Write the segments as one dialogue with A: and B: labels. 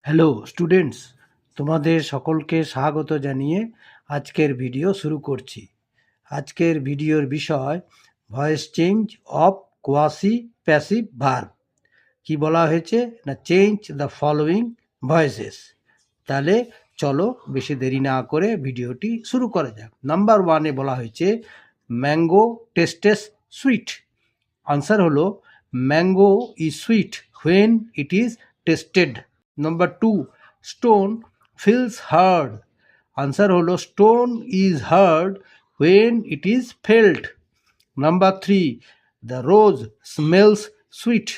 A: Hello students, তোমাদের সকলকে স্বাগত জানিয়ে আজকের ভিডিও শুরু করছি। আজকের ভিডিওর বিষয় voice change of quasi passive verb. কি বলা হয়েছে না, চেঞ্জ দ্য ফলোয়িং ভয়েসেস। তাহলে চলো বেশি দেরি না করে ভিডিওটি শুরু করা যাক। নাম্বার ওয়ানে বলা হয়েছে ম্যাঙ্গো টেস্টেস সুইট। আনসার হলো mango is sweet when it is tasted. Number two, stone feels hard. Answer হলো stone is hard when it is felt. Number three, the rose smells sweet.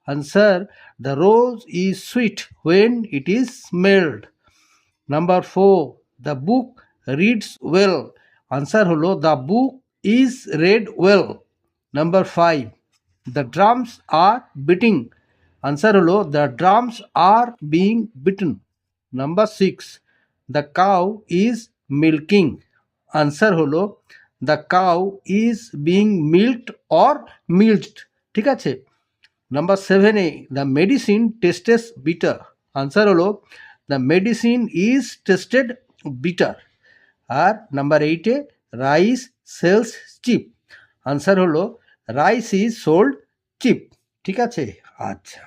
A: Answer, the rose is sweet when it is smelled. Number four, the book reads well. Answer হলো the book is read well. Number five, the drums are beating. Answer হলো the drums are being beaten. Number six, the cow is milking. Answer হলো the cow is being milked or milked. ঠিক আছে। Number সেভেনে, the medicine tastes bitter. Answer হলো the medicine is tasted bitter. আর number এইটে, rice sells cheap. Answer হলো rice is sold cheap. ঠিক আছে। আচ্ছা,